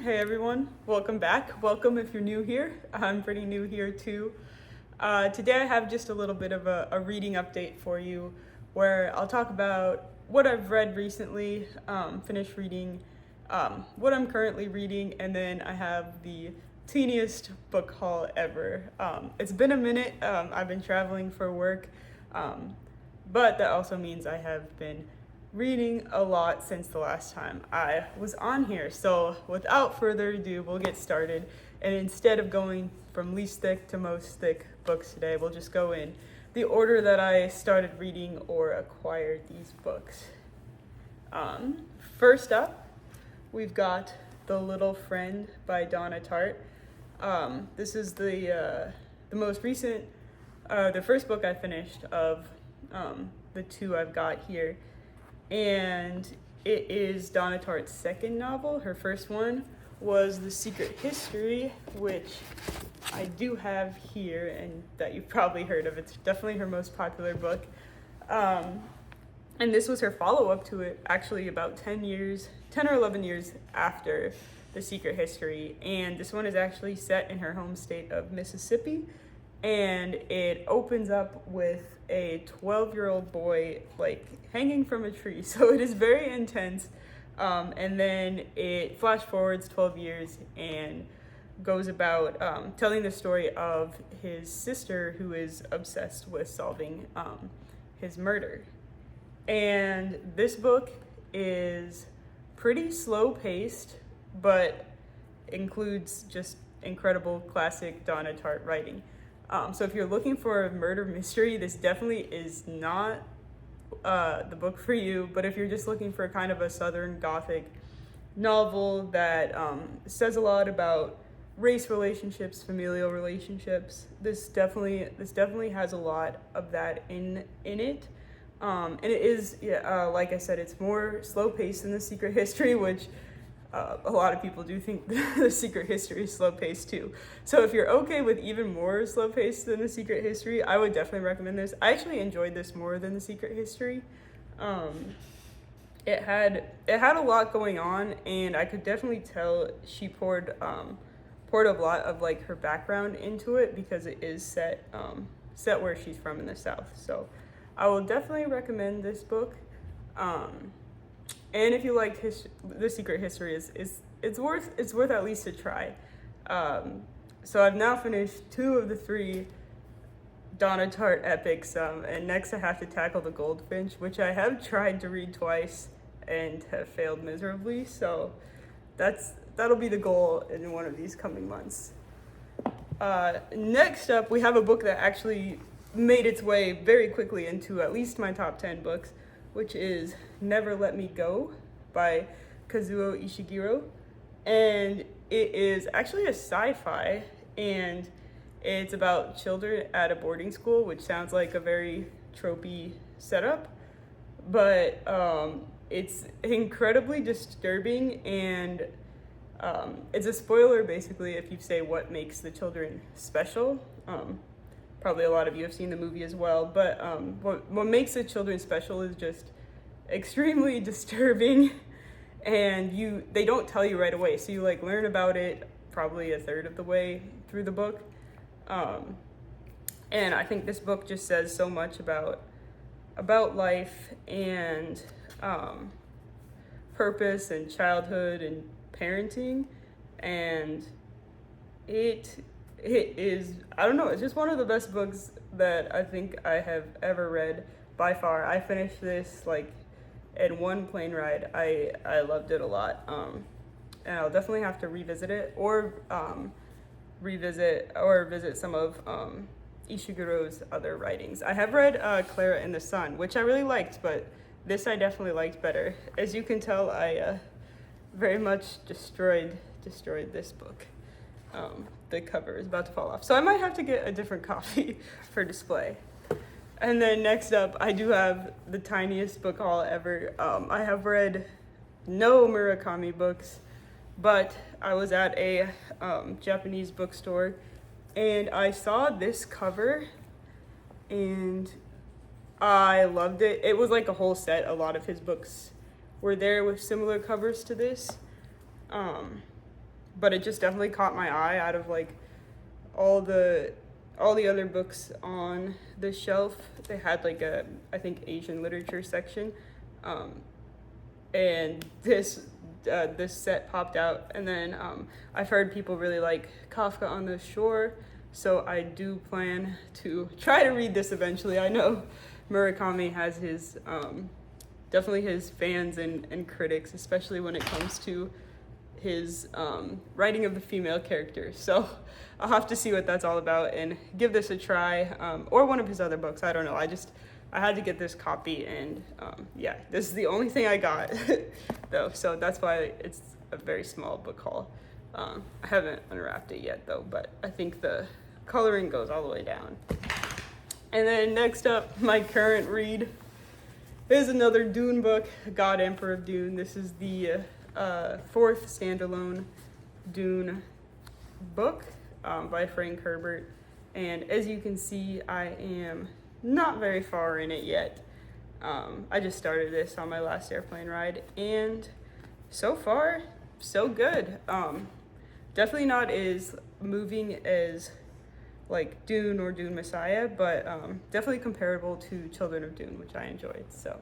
Hey everyone, welcome back. Welcome if you're new here. I'm pretty new here too. Today I have just a little bit of a reading update for you where I'll talk about what I've read recently, finished reading, what I'm currently reading, and then I have the teeniest book haul ever. It's been a minute, I've been traveling for work, but that also means I have been reading a lot since the last time I was on here. So without further ado, we'll get started. And instead of going from least thick to most thick books today, we'll just go in the order that I started reading or acquired these books. First up, we've got The Little Friend by Donna Tart. This is the most recent, the first book I finished of the two I've got here. And it is Donna Tart's second novel. Her first one was The Secret History, which I do have here and that you've probably heard of. It's definitely her most popular book. And this was her follow-up to it, actually about 10 or 11 years after The Secret History. And this one is actually set in her home state of Mississippi. And it opens up with a 12-year-old boy like hanging from a tree. So it is very intense. And then it flash forwards 12 years and goes about telling the story of his sister who is obsessed with solving his murder. And this book is pretty slow paced, but includes just incredible classic Donna Tartt writing. So if you're looking for a murder mystery, this definitely is not the book for you. But if you're just looking for kind of a Southern Gothic novel that says a lot about race relationships, familial relationships, this definitely has a lot of that in it. And it is, like I said, it's more slow paced than The Secret History, which a lot of people do think The Secret History is slow paced too. So if you're okay with even more slow paced than The Secret History, I would definitely recommend this. I actually enjoyed this more than The Secret History. It had a lot going on, and I could definitely tell she poured a lot of like her background into it because it is set where she's from in the South. So I will definitely recommend this book. And if you like The Secret History, it's worth at least a try. So I've now finished 2 of the 3 Donna Tartt epics, and next I have to tackle The Goldfinch, which I have tried to read twice and have failed miserably. So that'll be the goal in one of these coming months. Next up, we have a book that actually made its way very quickly into at least my top 10 books, which is Never Let Me Go by Kazuo Ishiguro. And it is actually a sci-fi, and it's about children at a boarding school, which sounds like a very tropey setup, but it's incredibly disturbing, and it's a spoiler basically if you say what makes the children special. Probably a lot of you have seen the movie as well, but what makes the children special is just extremely disturbing, and they don't tell you right away, so you like learn about it probably a third of the way through the book. And I think this book just says so much about life and purpose and childhood and parenting, and it is, I don't know, it's just one of the best books that I think I have ever read by far. I finished this like in one plane ride. I loved it a lot. And I'll definitely have to revisit it or visit some of Ishiguro's other writings. I have read Clara and the Sun, which I really liked, but this I definitely liked better. As you can tell, I very much destroyed this book. The cover is about to fall off, so I might have to get a different copy for display. And then next up, I do have the tiniest book haul ever. I have read no Murakami books, but I was at a Japanese bookstore and I saw this cover and I loved it. It was like a whole set. A lot of his books were there with similar covers to this. but it just definitely caught my eye out of like all the other books on the shelf. They had like a, I think, Asian literature section, and this set popped out. And then I've heard people really like Kafka on the Shore, so I do plan to try to read this eventually. I know Murakami has his definitely his fans and critics, especially when it comes to his writing of the female characters. So I'll have to see what that's all about and give this a try, or one of his other books. I don't know. I had to get this copy, and yeah, this is the only thing I got though. So that's why it's a very small book haul. I haven't unwrapped it yet though, but I think the coloring goes all the way down. And then next up, my current read is another Dune book, God Emperor of Dune. This is the fourth standalone Dune book by Frank Herbert. And as you can see, I am not very far in it yet. I just started this on my last airplane ride, and so far, so good. Definitely not as moving as like Dune or Dune Messiah, but definitely comparable to Children of Dune, which I enjoyed. So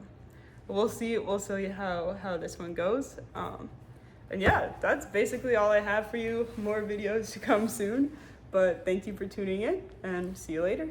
we'll see how this one goes. And yeah, that's basically all I have for you. More videos to come soon, but thank you for tuning in, and see you later.